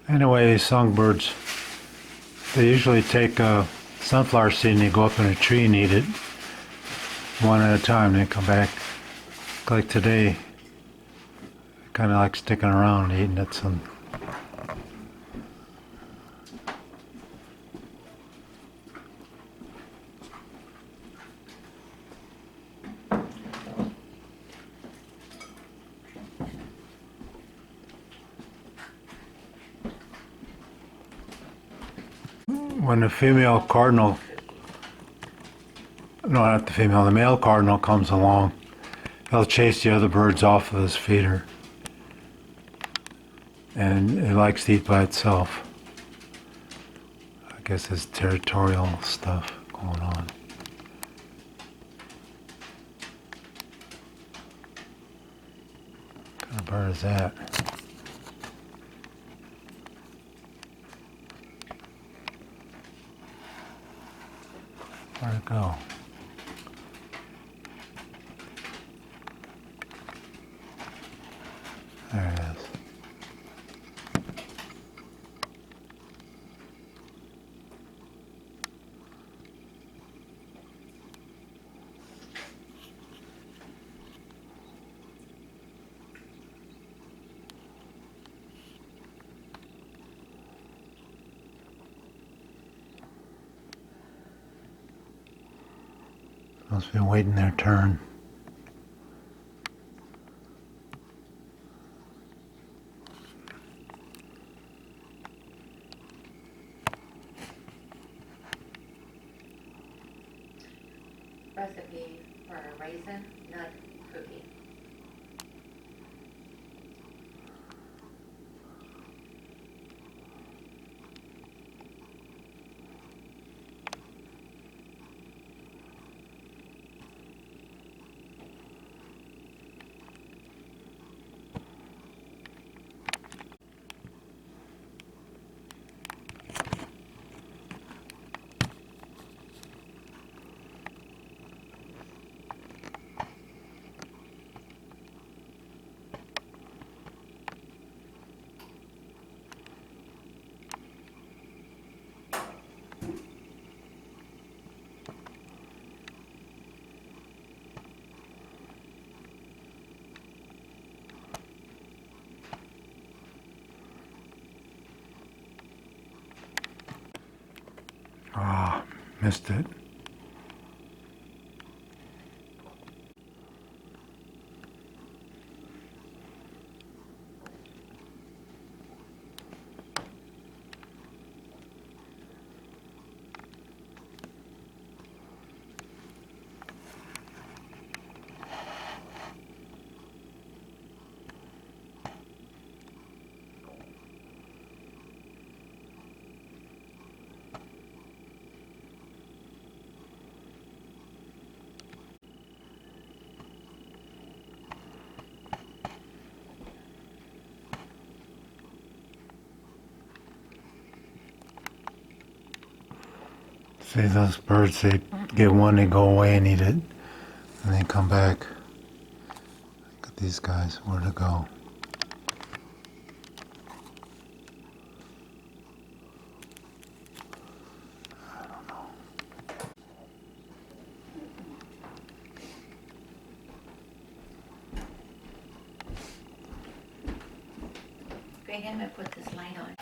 Anyway, songbirds, they usually take a sunflower seed and they go up in a tree and eat it one at a time. They come back. Like today, kind of like sticking around and eating at some. When the female cardinal, no, not the female, the male cardinal comes along, he'll chase the other birds off of his feeder. And it likes to eat by itself. I guess it's territorial stuff going on. What kind of bird is that? Where'd it go? There it is. Must be waiting their turn. Recipe for a raisin nut cookie. Ah, missed it. See those birds, they get one, they go away and eat it, and they come back. Look at these guys, where to go? I don't know. Greg, I'm gonna put this light on.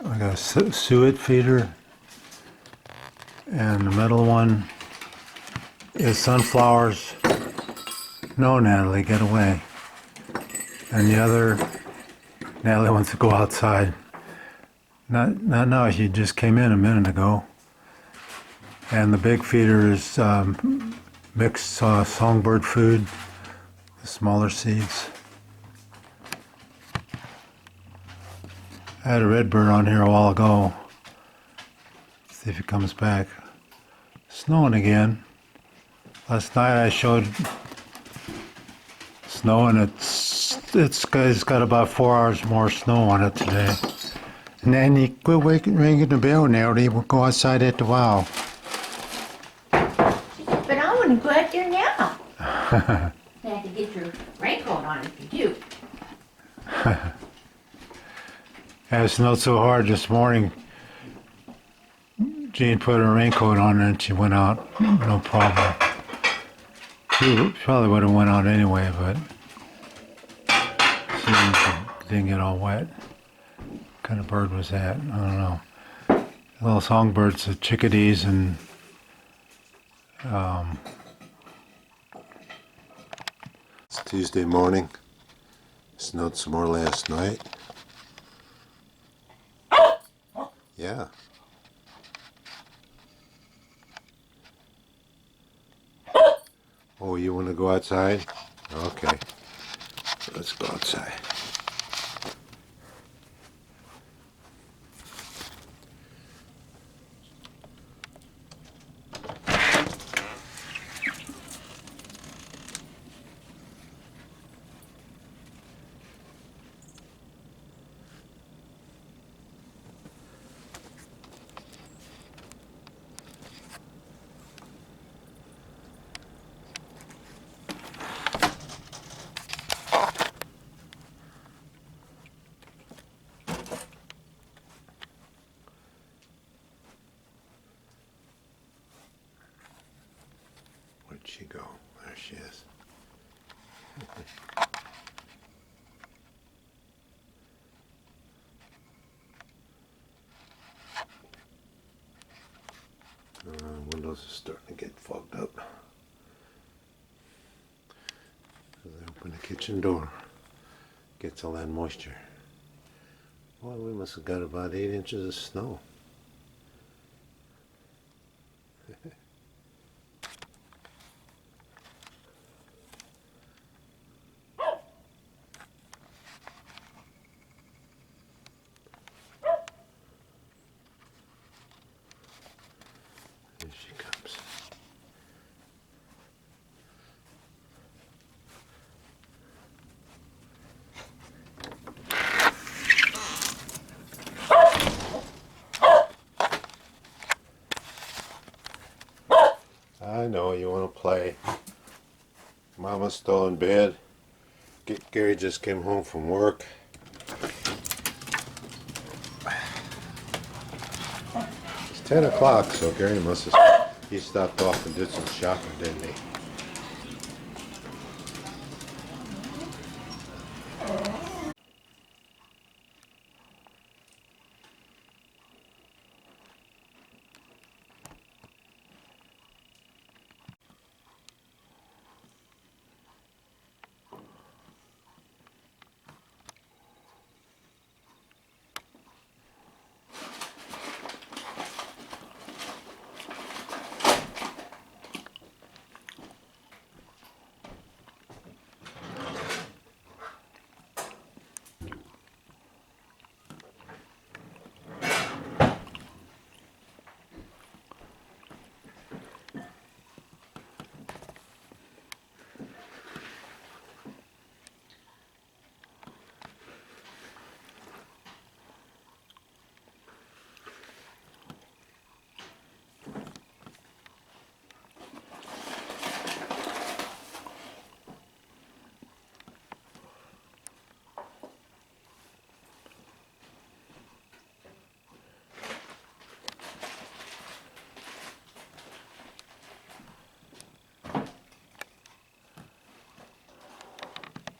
I got a suet feeder, and the middle one is sunflowers. No, Natalie, get away. And the other, Natalie wants to go outside. Not now, she just came in a minute ago. And the big feeder is mixed songbird food, the smaller seeds. I had a redbird on here a while ago. See if he comes back. Snowing again. Last night I showed snow, and it's got about 4 hours more snow on it today. Nanny, quit ringing the bell now. They will go outside at the wow. But I want to go out there now. You have to get your raincoat on if you do. It snowed so hard this morning. Jean put her raincoat on and she went out, no problem. She probably would have went out anyway, but she didn't get all wet. What kind of bird was that? I don't know. Little songbirds, the chickadees, and it's Tuesday morning. Snowed some more last night. Yeah. Oh, you want to go outside? Okay. Let's go outside. Where'd she go? There she is. Windows are starting to get fogged up. As I open the kitchen door, gets all that moisture. Well, we must have got about 8 inches of snow. Here she comes. I know you want to play. Mama's still in bed. Gary just came home from work. It's 10 o'clock, so Gary must have... He stopped off and did some shopping, didn't he?